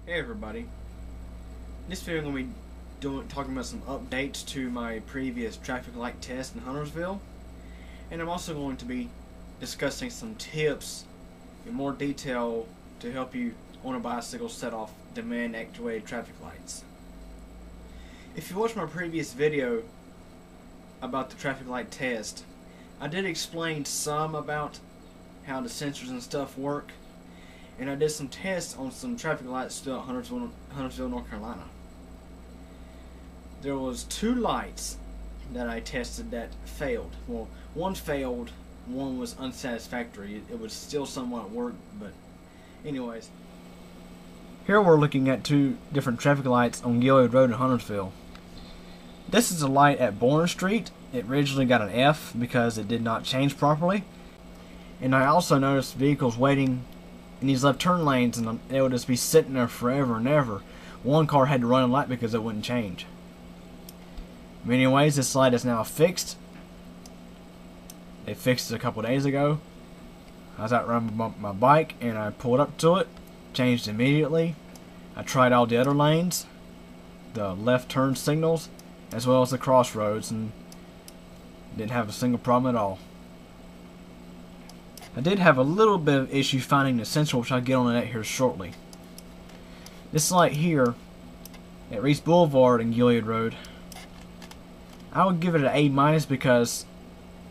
Hey everybody, in this video I'm going to be talking about some updates to my previous traffic light test in Huntersville, and I'm also going to be discussing some tips in more detail to help you on a bicycle set off demand actuated traffic lights. If you watched my previous video about the traffic light test, I did explain some about how the sensors and stuff work, and I did some tests on some traffic lights throughout Huntersville, North Carolina. There was 2 lights that I tested that failed. Well, one failed, one was unsatisfactory. It would still somewhat work, but anyways. Here we're looking at 2 different traffic lights on Gilead Road in Huntersville. This is a light at Bourne Street. It originally got an F because it did not change properly. And I also noticed vehicles waiting in these left turn lanes, and they would just be sitting there forever and ever. One car had to run a light because it wouldn't change. But anyways, this light is now fixed. They fixed it a couple days ago. I was out riding my bike and I pulled up to it, changed immediately. I tried all the other lanes, the left turn signals, as well as the crossroads, and didn't have a single problem at all. I did have a little bit of issue finding the sensor, which I'll get on that here shortly. This light here at Reese Boulevard and Gilead Road, I would give it an A- because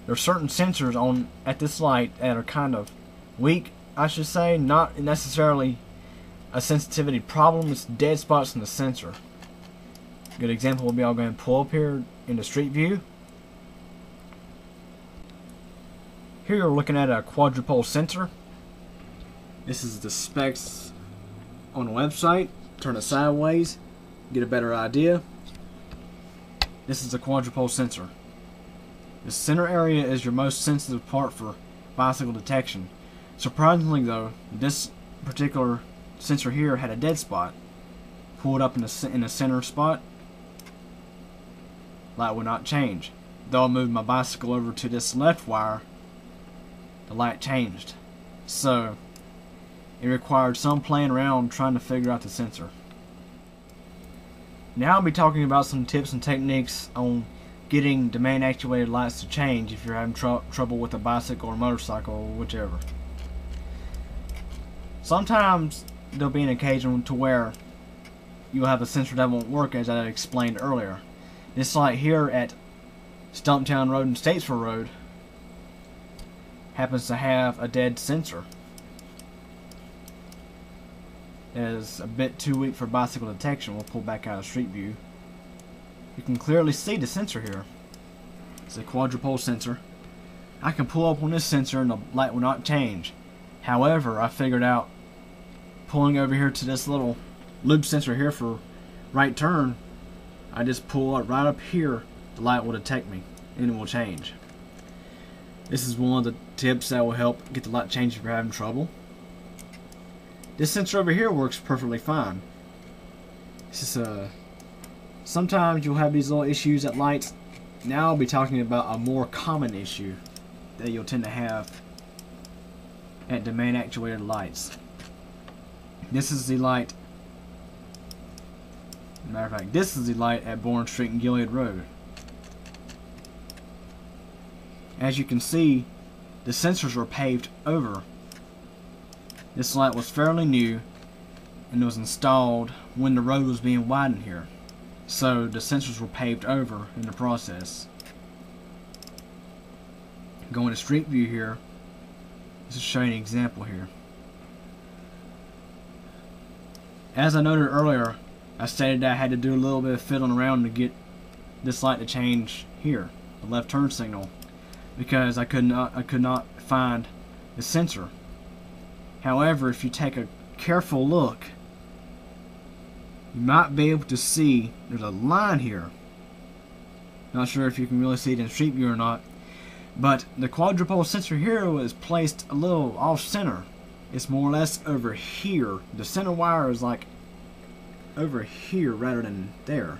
there are certain sensors on at this light that are kind of weak, I should say. Not necessarily a sensitivity problem, it's dead spots in the sensor. A good example will be, I'll go ahead and pull up here in the street view. Here we're looking at a quadrupole sensor. This is the specs on the website. Turn it sideways, get a better idea. This is a quadrupole sensor. The center area is your most sensitive part for bicycle detection. Surprisingly though, this particular sensor here had a dead spot. Pull it up in the center spot, light will not change. Though I moved my bicycle over to this left wire, the light changed. So it required some playing around trying to figure out the sensor. Now I'll be talking about some tips and techniques on getting demand actuated lights to change if you're having trouble with a bicycle or motorcycle or whichever. Sometimes there'll be an occasion to where you'll have a sensor that won't work, as I explained earlier. This light here at Stumptown Road and Statesville Road happens to have a dead sensor. It is a bit too weak for bicycle detection. We'll pull back out of street view. You can clearly see the sensor here. It's a quadrupole sensor. I can pull up on this sensor and the light will not change. However, I figured out pulling over here to this little loop sensor here for right turn, I just pull it right up here, the light will detect me and it will change. This is one of the tips that will help get the light changed if you're having trouble. This sensor over here works perfectly fine. It's just sometimes you'll have these little issues at lights. Now I'll be talking about a more common issue that you'll tend to have at demand actuated lights. This is the light. Matter of fact, this is the light at Bourne Street and Gilead Road. As you can see, the sensors were paved over. This light was fairly new and was installed when the road was being widened here. So the sensors were paved over in the process. Going to street view here, this is showing an example here. As I noted earlier, I stated that I had to do a little bit of fiddling around to get this light to change here, the left turn signal, because I could not find the sensor. However, if you take a careful look, you might be able to see there's a line here. Not sure if you can really see it in street view or not, but the quadrupole sensor here was placed a little off center. It's more or less over here. The center wire is like over here rather than there.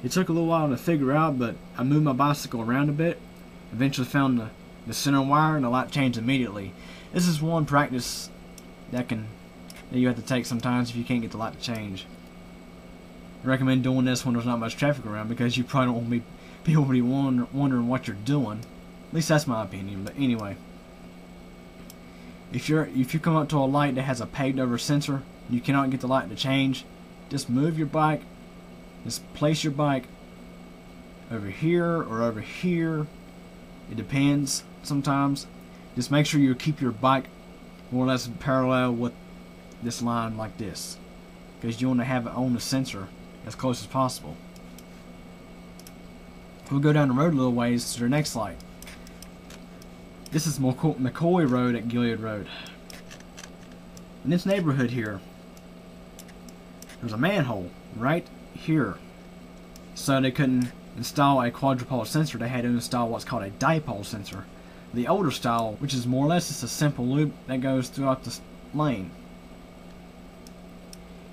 It took a little while to figure out, but I moved my bicycle around a bit, eventually found the center wire, and the light changed immediately. This is one practice that can that you have to take sometimes if you can't get the light to change. I recommend doing this when there's not much traffic around, because you probably don't want people to be wondering what you're doing. At least that's my opinion. But anyway, if you come up to a light that has a paved over sensor, you cannot get the light to change, just move your bike. Just place your bike over here or over here. It depends sometimes. Just make sure you keep your bike more or less parallel with this line like this, because you want to have it on the sensor as close as possible. We'll go down the road a little ways to the next light. This is McCoy Road at Gilead Road. In this neighborhood here, there's a manhole right here. So they couldn't install a quadrupole sensor. They had to install what's called a dipole sensor. The older style, which is more or less just a simple loop that goes throughout the lane.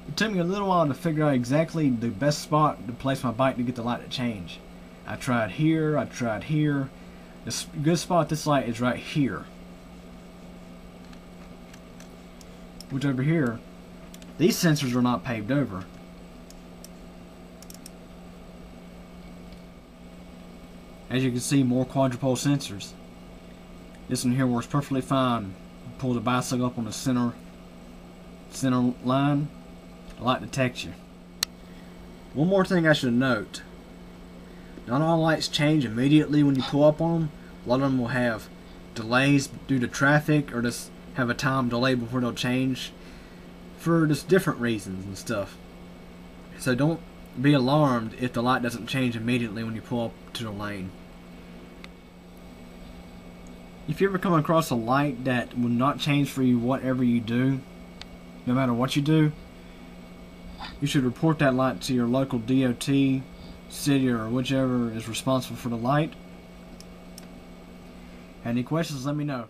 It took me a little while to figure out exactly the best spot to place my bike to get the light to change. I tried here, I tried here. The good spot this light is right here. Which over here, these sensors are not paved over. As you can see, more quadrupole sensors. This one here works perfectly fine. Pull the bicycle up on the center line. The light detects you. One more thing I should note. Not all lights change immediately when you pull up on them. A lot of them will have delays due to traffic, or just have a time delay before they'll change for just different reasons and stuff. So don't be alarmed if the light doesn't change immediately when you pull up to the lane. If you ever come across a light that will not change for you whatever you do, no matter what you do, you should report that light to your local DOT, city, or whichever is responsible for the light. Any questions, let me know.